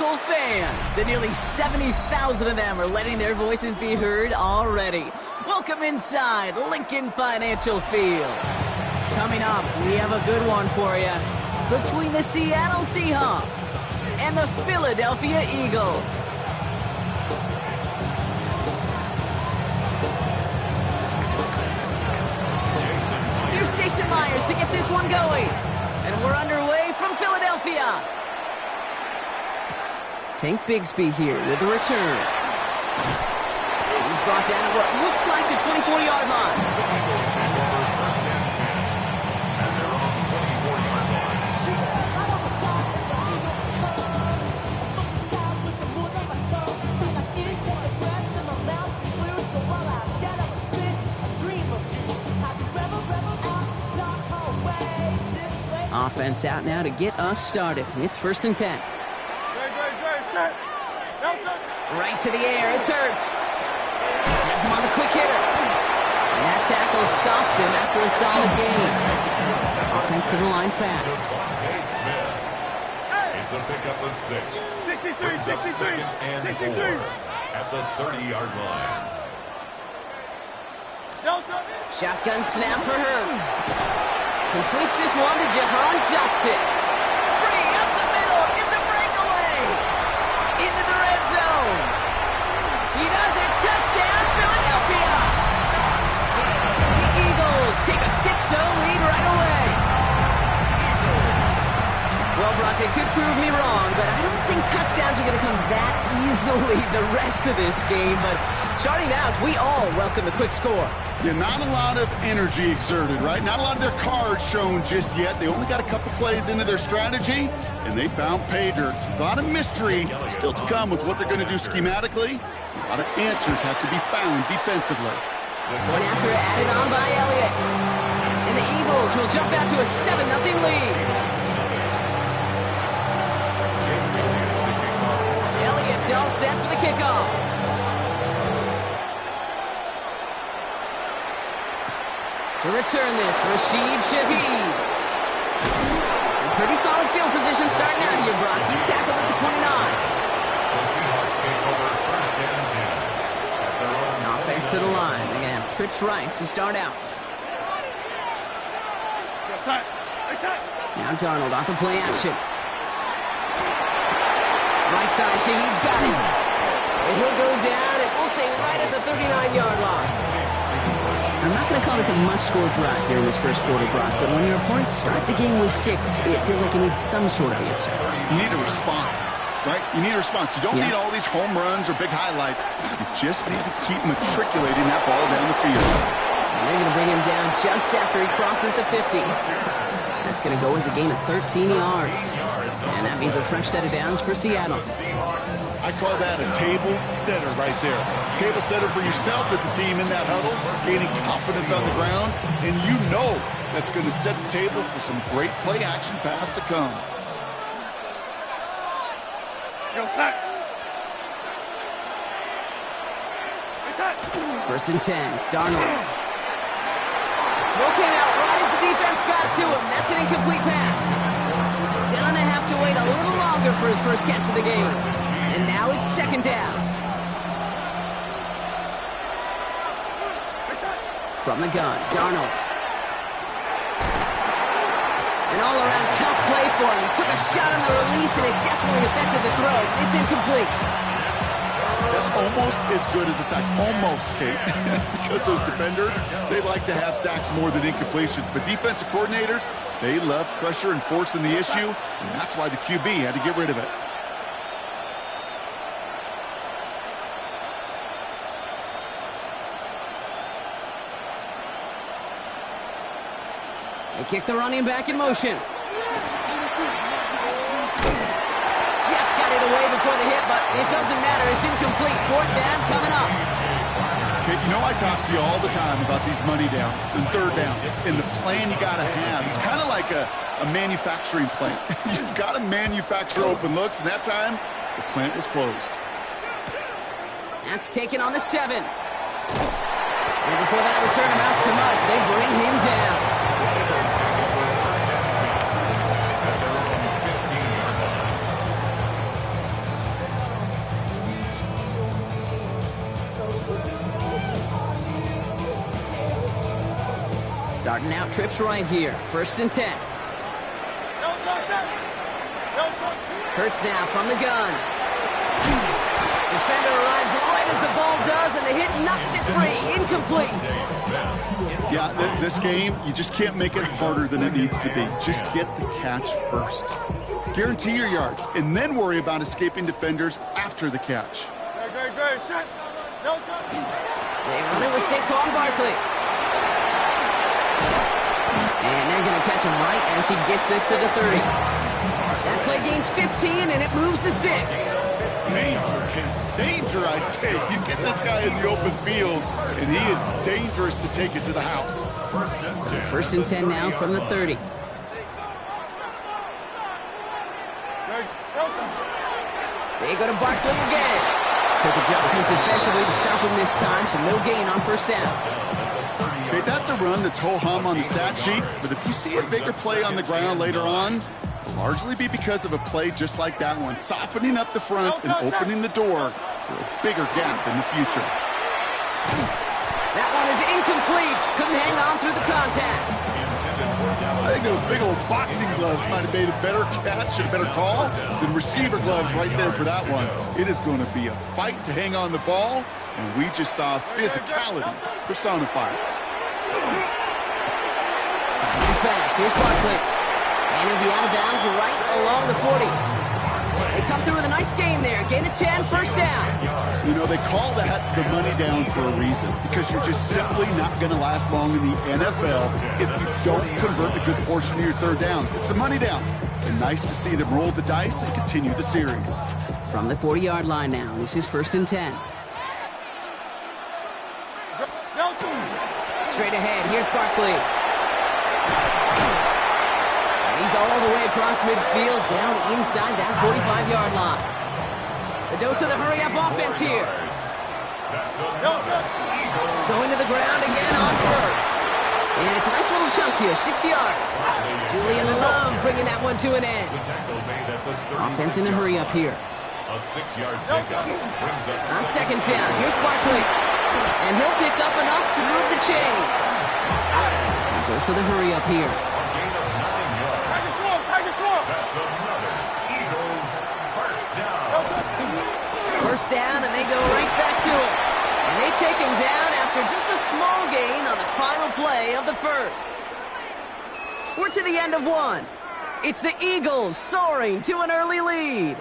local fans, and nearly 70,000 of them are letting their voices be heard already. Welcome inside Lincoln Financial Field. Coming up, we have a good one for you. Between the Seattle Seahawks and the Philadelphia Eagles. Here's Jason Myers to get this one going. And we're underway from Philadelphia. Tank Bigsby here with the return. He's brought down at what looks like the 24-yard line. The Eagles take over first and 10 at their own 24-yard line. Offense out now to get us started. It's first and 10. Right to the air, it's Hurts. Has him on the quick hitter. And that tackle stops him after a solid gain. Offense to the line fast. It's a pickup of 6. Brings up second and 4 at the 30-yard line. Shotgun snap for Hurts. Completes this one to Jahan Dotson. Free up the middle. It's a breakaway. Into the red zone. He does it. Touchdown, Philadelphia. The Eagles take a 6-0 lead right away. Well, Brock, they could prove me wrong, but I don't think touchdowns are going to come that easily the rest of this game. But starting out, we all welcome the quick score. Yeah, not a lot of energy exerted, right? Not a lot of their cards shown just yet. They only got a couple plays into their strategy, and they found pay dirt. A lot of mystery still to come with what they're going to do schematically. A lot of answers have to be found defensively. One after added on by Elliott. And the Eagles will jump out to a 7-0 lead. Elliott's all set for the kickoff. To return this, Rashid Shaheed. Pretty solid field position starting out here, Brock. He's tackled at the 29. The Seahawks take over first and 10 at their own Offense to the line. They're going to have trips right to start out. Now Darnold off the play action. Right side, Shaheed's got it. And he'll go down, and we'll say right at the 39-yard line. I'm not going to call this a must-score drive here in this first quarter, Brock, but when your opponents start the game with 6, it feels like you need some sort of answer. You need a response, right? You need a response. You don't need all these home runs or big highlights. You just need to keep matriculating that ball down the field. And they're going to bring him down just after he crosses the 50. That's going to go as a gain of 13 yards. And that means a fresh set of downs for Seattle. I call that a table setter right there. Table setter for yourself as a team in that huddle, gaining confidence on the ground, and you know that's going to set the table for some great play-action pass to come. First and 10, Darnold. Throw came out right as the defense got to him. That's an incomplete pass. Gonna have to wait a little longer for his first catch of the game. And now it's second down. From the gun, Darnold. An all-around tough play for him. He took a shot on the release, and it definitely affected the throw. It's incomplete. That's almost as good as a sack. Almost, Kate. Because those defenders, they like to have sacks more than incompletions. But defensive coordinators, they love pressure and forcing the issue, and that's why the QB had to get rid of it. They kick the running back in motion. Just got it away before the hit, but it doesn't matter. It's incomplete. Fourth down coming up. Okay, you know I talk to you all the time about these money downs and third downs and the plan you got to have. It's kind of like a manufacturing plant. You've got to manufacture open looks, and that time, the plant was closed. That's taken on the 7. And before that return amounts to much, they bring him down. Starting out trips right here. 1st and 10. Hurts now from the gun. Defender arrives right as the ball does, and the hit knocks it free. Incomplete. Yeah, this game, you just can't make it harder than it needs to be. Just get the catch first. Guarantee your yards, and then worry about escaping defenders after the catch. They run it with Saquon Barkley. And they're going to catch him right as he gets this to the 30. That play gains 15, and it moves the sticks. Danger, kids. Danger, I say. You get this guy in the open field, and he is dangerous to take it to the house. So 1st and 10 now from the 30. They go to Barkley again. Quick adjustment defensively to stop him this time, so no gain on 1st down. Okay, that's a run that's ho-hum on the stat sheet, but if you see a bigger play on the ground later on, it'll largely be because of a play just like that one, softening up the front and opening the door for a bigger gap in the future. That one is incomplete. Couldn't hang on through the contact. I think those big old boxing gloves might have made a better catch and a better call than receiver gloves right there for that one. It is going to be a fight to hang on the ball, and we just saw physicality personified. He's back. Here's Barkley. And he'll be out of bounds right along the 40. They come through with a nice gain there. Gain of 10, 1st down. You know, they call that the money down for a reason, because you're just simply not going to last long in the NFL if you don't convert a good portion of your 3rd downs. It's the money down. And nice to see them roll the dice and continue the series. From the 40-yard line now, this is 1st and 10. Straight ahead, here's Barkley. He's all the way across midfield, down inside that 45-yard line. The dose of the hurry-up offense here. Going to the ground again on 1st. And it's a nice little chunk here, 6 yards. Julian Love bringing that one to an end. Offense in a hurry-up here. A 6-yard pickup brings up on 2nd down, here's Barkley. And he'll pick up enough to move the chains. The dose of the hurry-up here. That's another Eagles 1st down. 1st down, and they go right back to it. And they take him down after just a small gain on the final play of the 1st. We're to the end of 1. It's the Eagles soaring to an early lead.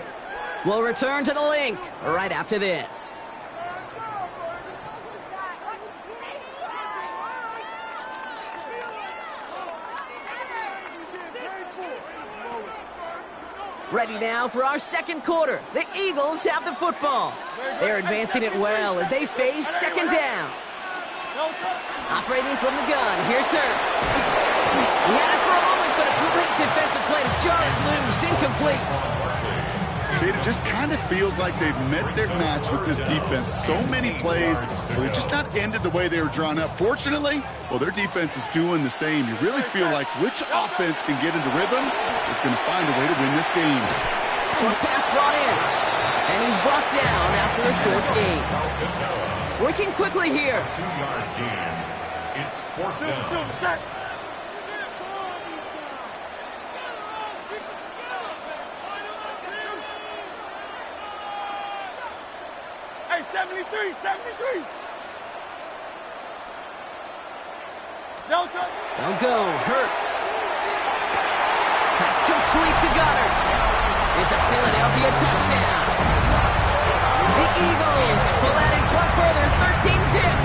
We'll return to the link right after this. Ready now for our 2nd quarter. The Eagles have the football. They're advancing it well as they face 2nd down. Operating from the gun, here's Hurts. He had it for a moment, but a great defensive play to jar it loose, incomplete. It just kind of feels like they've met their match with this defense. So many plays, well, they're just not ended the way they were drawn up. Fortunately, well, their defense is doing the same. You really feel like which offense can get into rhythm is going to find a way to win this game. Short pass brought in, and he's brought down after a short gain. Working quickly here. 2-yard gain. It's 4th down. Hey, 73. They'll go. Hurts. Pass complete to Goddard. It's a Philadelphia touchdown. The Eagles pull out in front further, 13-zip.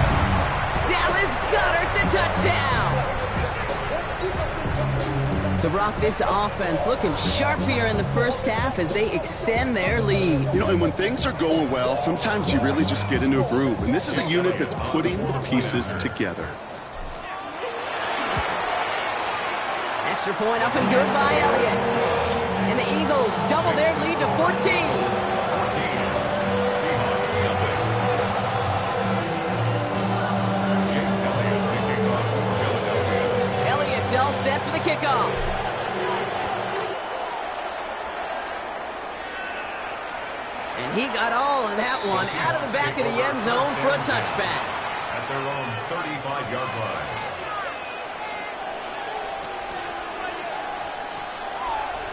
Dallas Goddard the touchdown. So, Brock, this offense looking sharp here in the 1st half as they extend their lead. You know, and when things are going well, sometimes you really just get into a groove. And this is a unit that's putting the pieces together. Extra point up and good by Elliott. And the Eagles double their lead to 14. All set for the kickoff. And he got all of that one out of the back of the end zone for a touchback. At their own 35-yard line.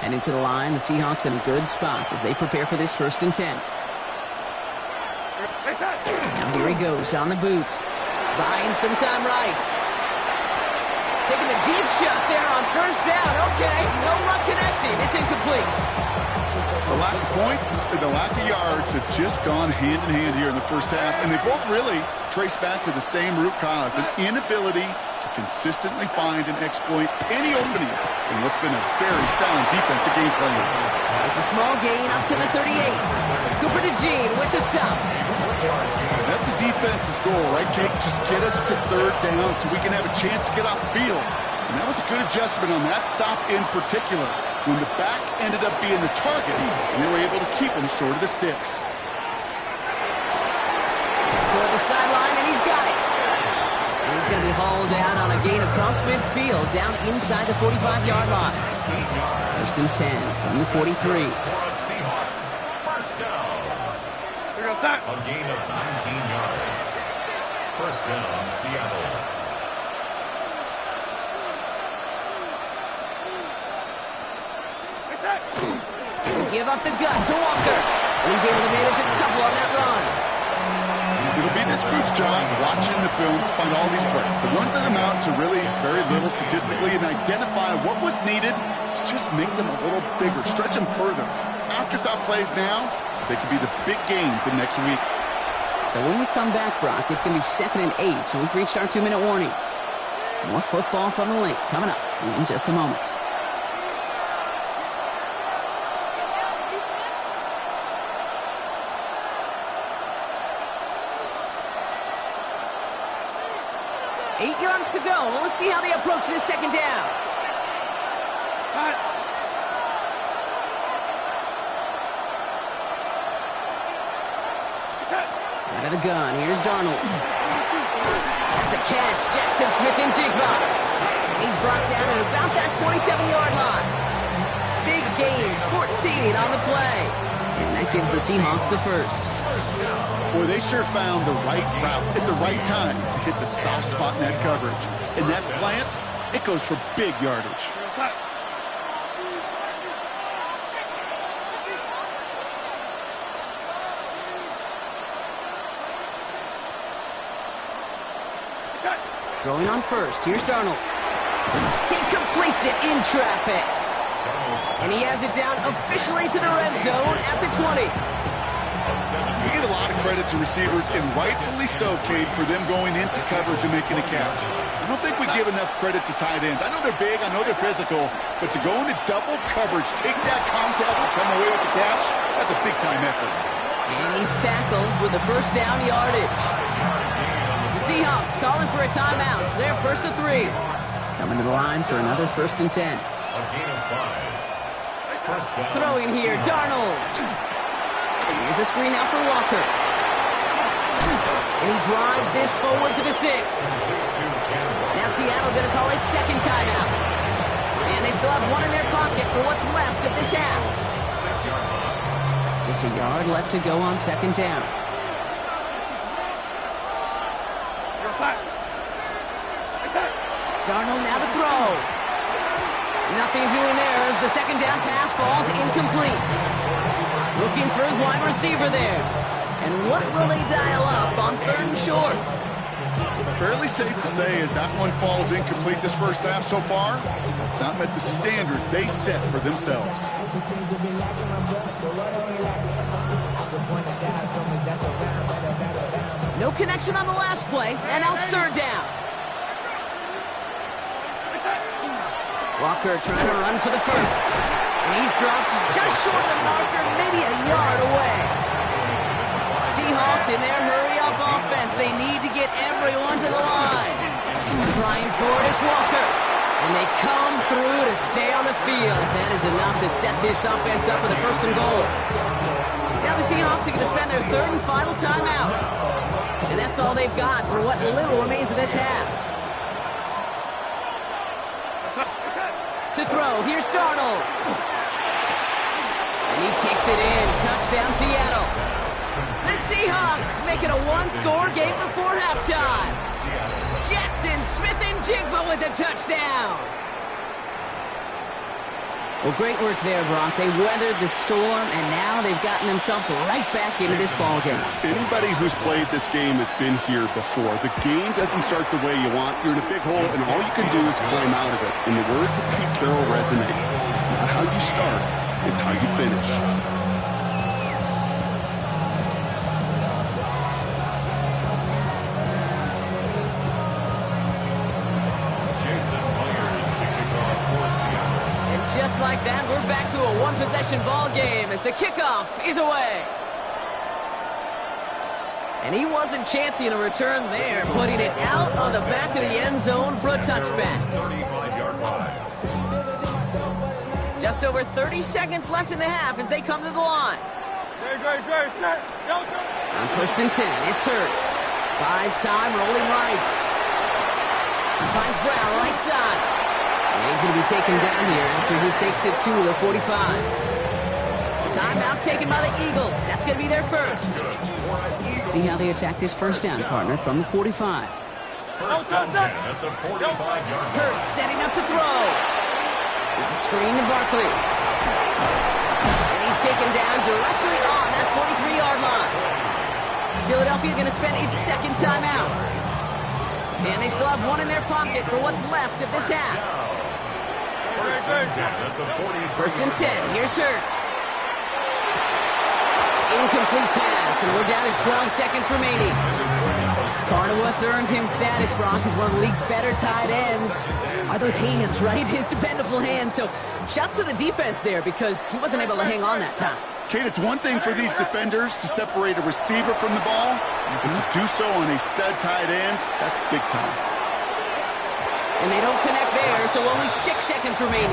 And into the line, the Seahawks in a good spot as they prepare for this 1st and 10. Now here he goes on the boot. Buying some time right. Taking a deep shot there on 1st down. Okay, no luck connecting. It's incomplete. The lack of points and the lack of yards have just gone hand in hand here in the 1st half, and they both really trace back to the same root cause, an inability to consistently find and exploit any opening in what's been a very sound defensive game plan. It's a small gain up to the 38. Cooper to Jean with the stop. That's a defense's goal, right, Kate? Just get us to 3rd down so we can have a chance to get off the field. And that was a good adjustment on that stop in particular, when the back ended up being the target, and they were able to keep him short of the sticks. Toward the sideline, and he's got it. And he's going to be hauled down on a gain across midfield, down inside the 45-yard line. 1st and 10 from the 43. A gain of 19 yards. 1st down, Seattle. Give up the gut to Walker. And he's able to manage a couple on that run. It'll be this group's job watching the film to find all these plays. The ones that amount to really very little statistically, and identify what was needed to just make them a little bigger, stretch them further. Afterthought plays now, they could be the big gains in next week. So when we come back, Brock, it's going to be 2nd and 8, so we've reached our 2-minute warning. More football from the link coming up in just a moment. Eight yards to go. Well, let's see how they approach this 2nd down. Out of the gun. Here's Darnold. That's a catch. Jackson Smith and Jigba. He's brought down at about that 27-yard line. Big gain, 14 on the play. And that gives the Seahawks the 1st. Boy, they sure found the right route at the right time to hit the soft spot in that coverage. And that slant, it goes for big yardage. Throwing on 1st. Here's Darnold. He completes it in traffic. And he has it down officially to the red zone at the 20. We get a lot of credit to receivers, and rightfully so, Kate, for them going into coverage and making a catch. I don't think we give enough credit to tight ends. I know they're big, I know they're physical, but to go into double coverage, take that contact and come away with the catch, that's a big-time effort. And he's tackled with the 1st down yardage. The Seahawks calling for a timeout. They're 1st and 3. Coming to the line for another 1st and 10. A gain of 5. 1st down. Throwing here, Darnold. Here's a screen out for Walker. And he drives this forward to the 6. Now Seattle going to call it 2nd timeout. And they still have one in their pocket for what's left of this half. Just a yard left to go on 2nd down. Darnold now to throw. Nothing doing there as the 2nd down pass falls incomplete. Looking for his wide receiver there. And what will they dial up on 3rd and short? Fairly safe to say as that one falls incomplete this 1st half so far, it's not met the standard they set for themselves. No connection on the last play, and now it's 3rd down. Walker trying to run for the 1st. And he's dropped just short of the marker, maybe a yard away. Seahawks in their hurry-up offense. They need to get everyone to the line. Trying for it, it's Walker. And they come through to stay on the field. That is enough to set this offense up with a 1st and goal. Now the Seahawks are going to spend their 3rd and final timeout. And that's all they've got for what little remains of this half. To throw, here's Darnold. And he takes it in. Touchdown, Seattle. The Seahawks make it a 1-score game before halftime. Jackson Smith and Jigba with a touchdown. Well, great work there, Brock. They weathered the storm, and now they've gotten themselves right back into this ballgame. Anybody who's played this game has been here before. The game doesn't start the way you want. You're in a big hole, and all you can do is climb out of it. And the words of Pete Carroll resonate. It's not how you start, it's how you finish. Just like that, we're back to a one-possession ball game as the kickoff is away. And he wasn't chancing a return there, putting it out on the back of the end zone for a touchback. 35-yard line. Just over 30 seconds left in the half as they come to the line. Great, set. Go. On 1st and 10, it's Hurts. Buys time, rolling right. Finds Brown right side. And he's going to be taken down here after he takes it to the 45. Timeout taken by the Eagles. That's going to be their first. Let's see how they attack this first down, partner, from the 45. First and 10 at the 45-yard line. Hurts setting up to throw. It's a screen to Barkley. And he's taken down directly on that 43-yard line. Philadelphia going to spend its second timeout. And they still have one in their pocket for what's left of this half. First and 10 at the 40. First and 10. Here's Hurts. Incomplete pass, and we're down to 12 seconds remaining. Part of what's earned him status, Brock, is one of the league's better tight ends. Are those hands, right? His dependable hands. So shouts to the defense there because he wasn't able to hang on that time. Kate, it's one thing for these defenders to separate a receiver from the ball, but to do so on a stud tight end, that's big time. And they don't connect there, so only 6 seconds remaining.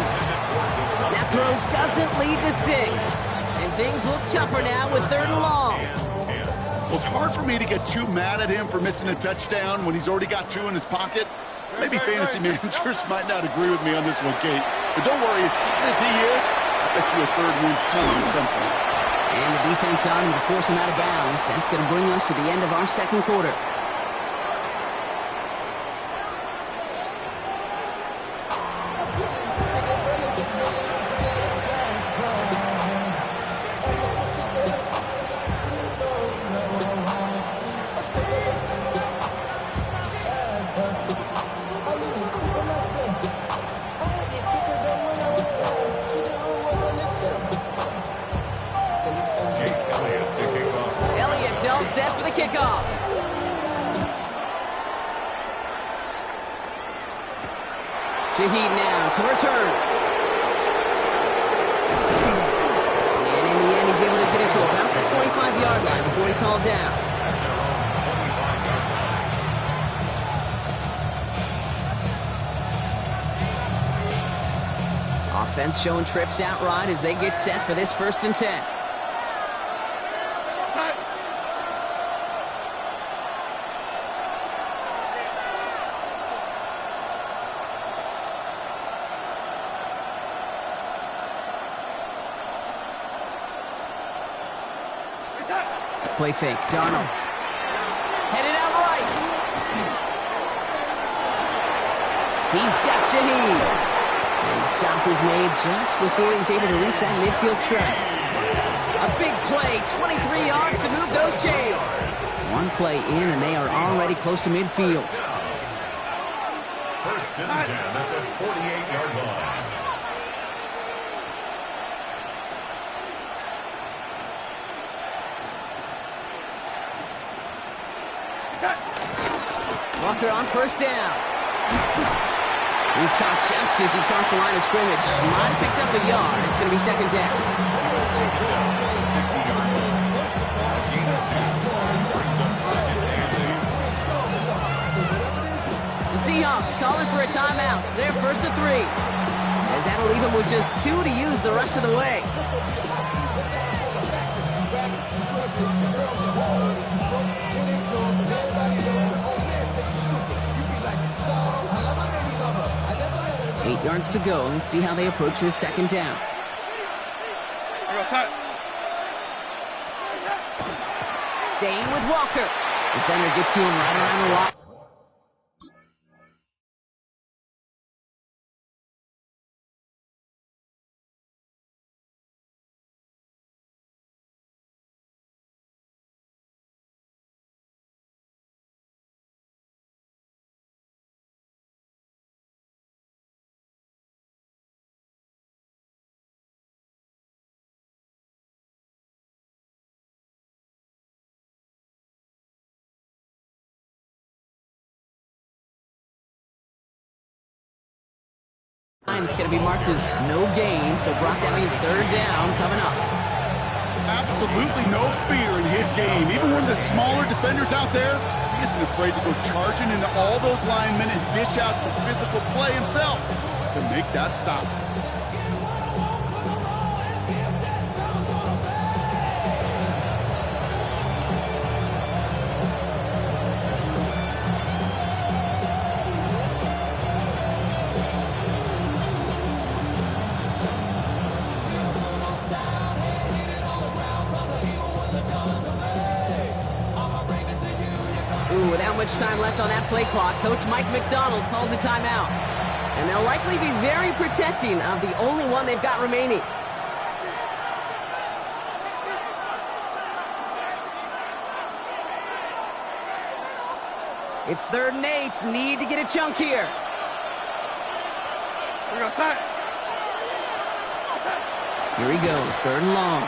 That throw doesn't lead to 6. And things look tougher now with 3rd and long. Well, it's hard for me to get too mad at him for missing a touchdown when he's already got 2 in his pocket. Maybe fantasy managers might not agree with me on this one, Kate. But don't worry, as hot as he is, I bet you a 3rd win's coming at some point. And the defense on him to force him out of bounds. That's going to bring us to the end of our second quarter. Set for the kickoff. Shaheed now to return. And in the end, he's able to get it to about the 25-yard line before he's hauled down. Offense showing trips out right as they get set for this 1st and 10. Play fake. Darnold. Headed out right. He's got Shaheed. And the stop was made just before he's able to reach that midfield strike. A big play. 23 yards to move those chains. One play in, and they are already close to midfield. First and 10 at the 48-yard line. Walker on 1st down. He's caught just as he crossed the line of scrimmage. Might have picked up a yard. It's going to be 2nd down. The Seahawks calling for a timeout. They're 1st and 3. As that'll leave him with just 2 to use the rest of the way. Eight yards to go. Let's see how they approach this 2nd down. Staying with Walker. Defender gets to him right around the wall. line. It's going to be marked as no gain. So, Brock, that means third down coming up. Absolutely no fear in his game. Even one of the smaller defenders out there, he isn't afraid to go charging into all those linemen and dish out some physical play himself to make that stop. Without much time left on that play clock, Coach Mike McDonald calls a timeout. And they'll likely be very protecting of the only one they've got remaining. It's 3rd and 8. Need to get a chunk here. Here he goes, 3rd and long.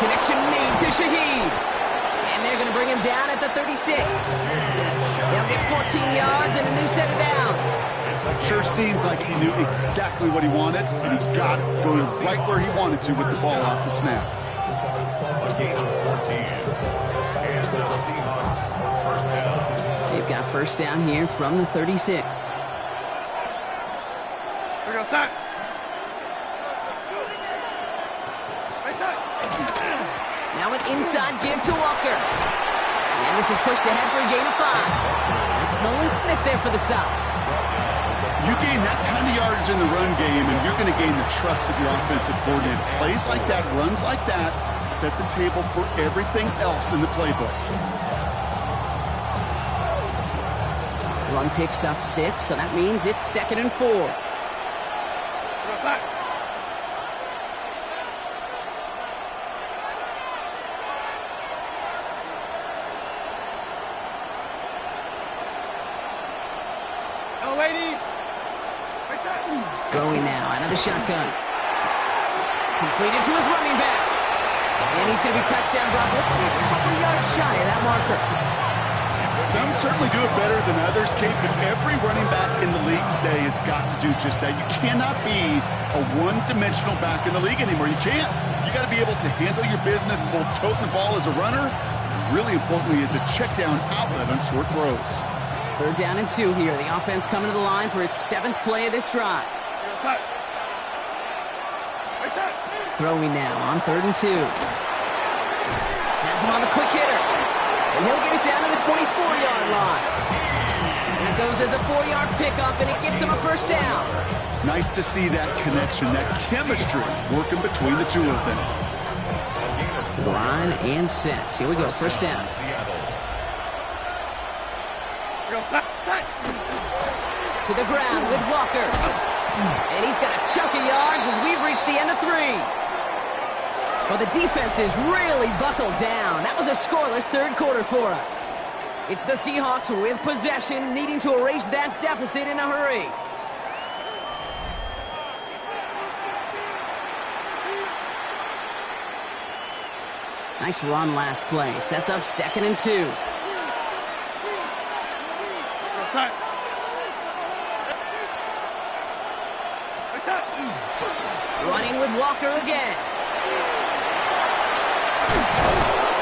Connection made to Shaheed. And they're going to bring him down at the 36. They'll get 14 yards and a new set of downs. Sure seems like he knew exactly what he wanted, and he got it going right where he wanted to with the ball off the snap. A gain of 14. And the Seahawks first down. They've got first down here from the 36. We're going to start. Now an inside give to Walker. And this is pushed ahead for a gain of 5. That's Nolan Smith there for the stop. You gain that kind of yardage in the run game, and you're going to gain the trust of your offensive coordinator. Plays like that, runs like that, set the table for everything else in the playbook. Run picks up 6, so that means it's 2nd and 4. Throwing now out of the shotgun. Completed to his running back. And he's going to be touchdown, Brock. Looks to be a couple yards shy of that marker. Some certainly do it better than others, Kate, but every running back in the league today has got to do just that. You cannot be a one-dimensional back in the league anymore. You can't. You got to be able to handle your business, both toting the ball as a runner, really importantly, as a check-down outlet on short throws. 3rd down and 2 here. The offense coming to the line for its 7th play of this drive. Throwing now on 3rd and 2. Has him on the quick hitter. And he'll get it down to the 24-yard line. And it goes as a 4-yard pickup, and it gives him a first down. Nice to see that connection, that chemistry working between the two of them. To the line and set. Here we go, first down. To the ground with Walker. And he's got a chunk of yards as we've reached the end of 3. Well, the defense is really buckled down. That was a scoreless 3rd quarter for us. It's the Seahawks with possession, needing to erase that deficit in a hurry. Nice run last play. Sets up 2nd and 2. Running with Walker again.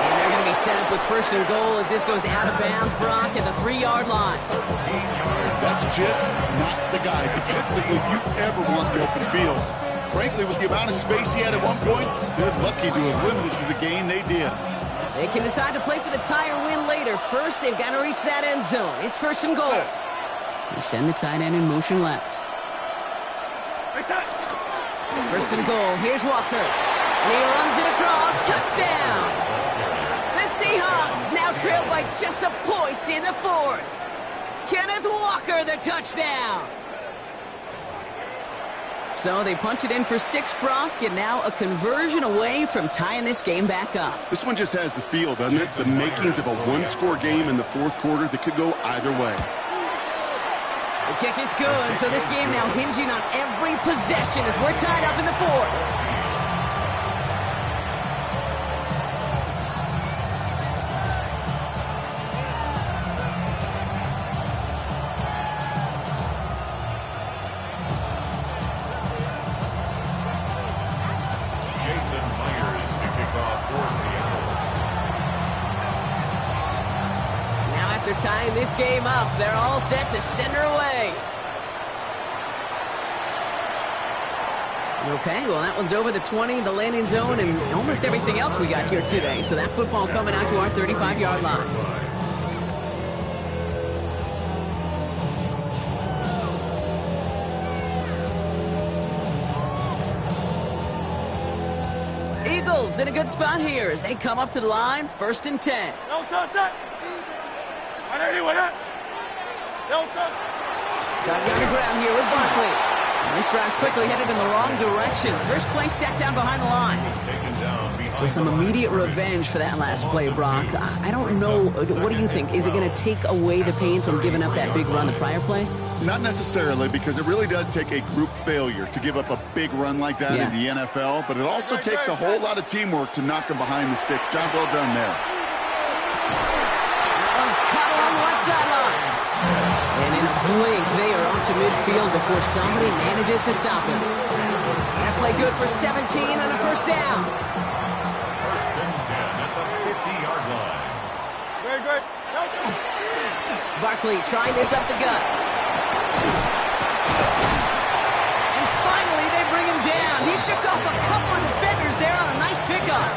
And they're going to be set up with 1st and goal as this goes out of bounds, Brock, at the 3-yard line. That's just not the guy defensively you ever want the open field. Frankly, with the amount of space he had at one point, they're lucky to have limited to the game they did. They can decide to play for the tie or win later. First, they've got to reach that end zone. It's 1st and goal. They send the tight end in motion left. 1st and goal. Here's Walker. And he runs it across. Touchdown! The Seahawks now trail by just a point in the 4th. Kenneth Walker, the touchdown! So they punch it in for 6, Brock, and now a conversion away from tying this game back up. This one just has the feel, doesn't it? The makings of a one-score game in the 4th quarter that could go either way. The kick is good, so this game now hinging on every possession as we're tied up in the 4th. after tying this game up. They're all set to send her away. Okay, well, that one's over the 20, the landing zone, and almost everything else we got here today. So that football coming out to our 35-yard line. Eagles in a good spot here as they come up to the line, 1st and 10. Shotgun on the ground here with Barkley. And this drive's quickly headed in the wrong direction. First play sat down behind the line. So some immediate revenge for that last play, Brock. I don't know. What do you think? Is it going to take away the pain from giving up that big run the prior play? Not necessarily, because it really does take a group failure to give up a big run like that in the NFL. But it also takes a whole lot of teamwork to knock them behind the sticks. Job well done there. That one's caught along the left sideline. And in a blink, they are off to midfield before somebody manages to stop him. That play good for 17 and a first down. 1st and 10 at the 50-yard line. Very good. Barkley trying this up the gut. And finally, they bring him down. He shook off a couple of defenders there on a nice pickup.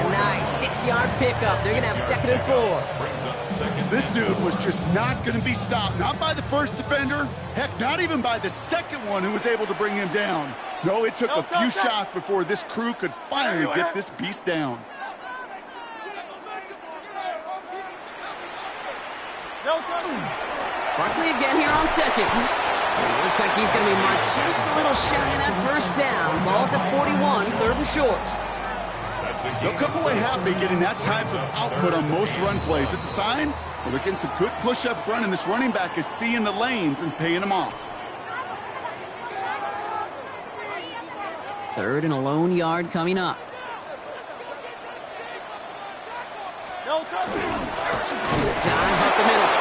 A nice 6-yard pickup. They're going to have 2nd and 4. This dude was just not going to be stopped. Not by the first defender. Heck, not even by the second one who was able to bring him down. No, it took a few shots before this crew could finally get this beast down. Barkley again here on 2nd. It looks like he's going to be marked just a little shy of that first down. Ball at the 41, 3rd and short. They'll come away happy getting that type of output on most run plays. It's a sign well, they're getting some good push up front, and this running back is seeing the lanes and paying them off. 3rd and a lone yard coming up. Dive up the middle.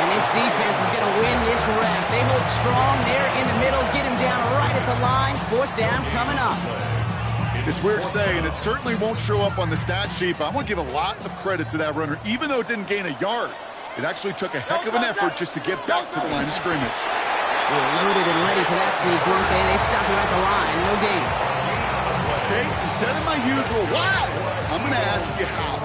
And this defense is going to win this rep. They hold strong there in the middle, get him down right at the line. 4th down coming up. It's weird to say, and it certainly won't show up on the stat sheet, but I want to give a lot of credit to that runner. Even though it didn't gain a yard, it actually took a heck of an effort just to get back to the line of scrimmage. We're loaded and ready for that sneak, weren't they? They stopped him at the line. No gain. Okay, instead of my usual, wow, I'm going to ask you how.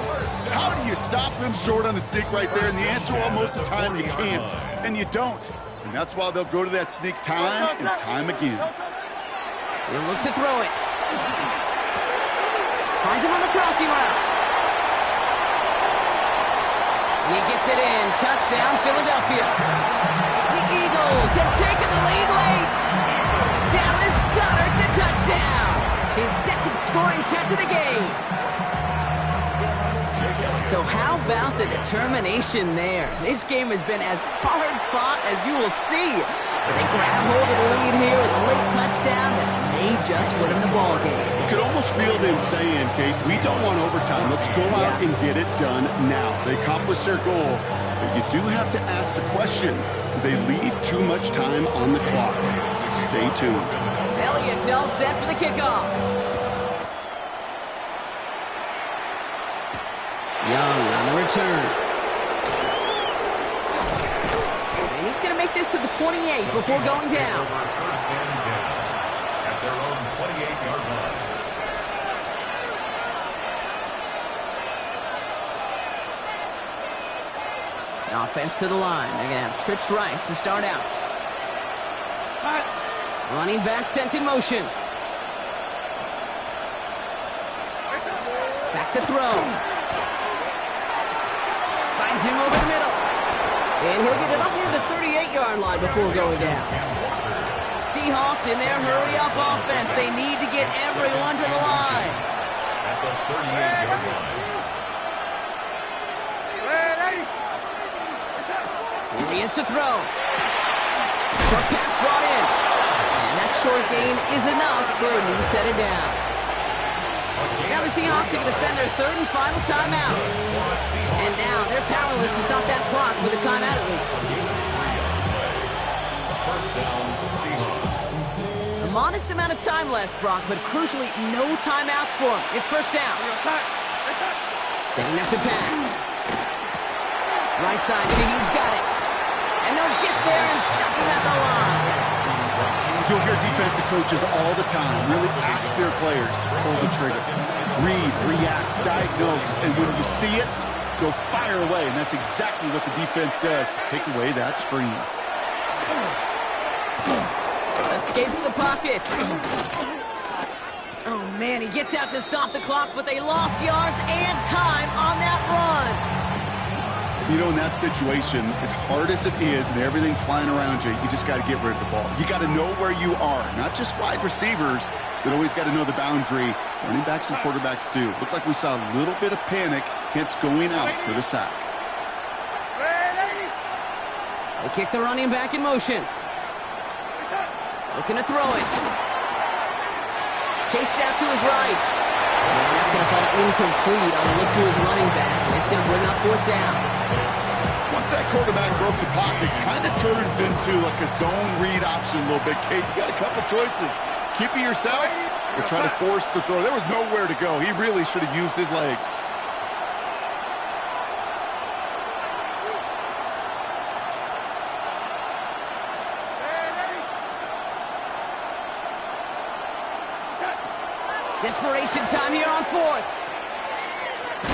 How do you stop him short on the sneak right there? And the answer, well, most of the time, you can't. And you don't. And that's why they'll go to that sneak time and time again. He'll look to throw it. Finds him on the crossing route. He gets it in. Touchdown, Philadelphia. The Eagles have taken the lead late. Dallas Goedert, the touchdown. His 2nd scoring catch of the game. So how about the determination there? This game has been as hard fought as you will see. But they grab hold of the lead here with a late touchdown that may just win them the ball game. You could almost feel them saying, Kate, we don't want overtime. Let's go out and get it done now. They accomplished their goal, but you do have to ask the question, do they leave too much time on the clock? Stay tuned. Elliott's all set for the kickoff. Young on the return. And he's going to make this to the 28 before going down. 1st and 10 at their own 28-yard line. Offense to the line. They're going to have trips right to start out. Running back sent in motion. Back to throw. Finds him over the middle. And he'll get it up near the 38-yard line before going down. Seahawks in their hurry-up offense. They need to get everyone to the line. At the 38-yard line. Here he is to throw. Short pass brought in. And that short gain is enough for a new set of downs. Now the Seahawks are going to spend their 3rd and final timeout. And now they're powerless to stop that clock with a timeout at least. 1st down, Seahawks. A modest amount of time left, Brock, but crucially, no timeouts for him. It's 1st down. Setting up to pass. Right side, Shaheen's got it. And they'll get there and stop him at the line. You'll hear defensive coaches all the time really ask their players to pull the trigger. Read, react, diagnose, and when you see it, go fire away. And that's exactly what the defense does to take away that screen. Escapes the pocket. Oh, man, he gets out to stop the clock, but they lost yards and time on that run. You know, in that situation, as hard as it is and everything flying around you, you just got to get rid of the ball. You got to know where you are. Not just wide receivers, but always got to know the boundary. Running backs and quarterbacks do. Looked like we saw a little bit of panic, hence going out for the sack. They kick the running back in motion. Looking to throw it. Chased out to his right. And that's going to fall incomplete on a look to his running back. And it's going to bring up 4th down. Once that quarterback broke the pocket, kind of turns into like a zone read option a little bit. Kate, you got a couple choices. Keep it yourself or try to force the throw. There was nowhere to go. He really should have used his legs. Desperation time here on 4th.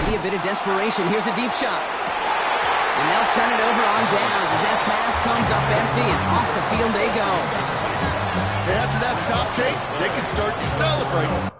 Maybe a bit of desperation. Here's a deep shot. And they'll turn it over on downs as that pass comes up empty and off the field they go. And after that stop, Kate, they can start to celebrate.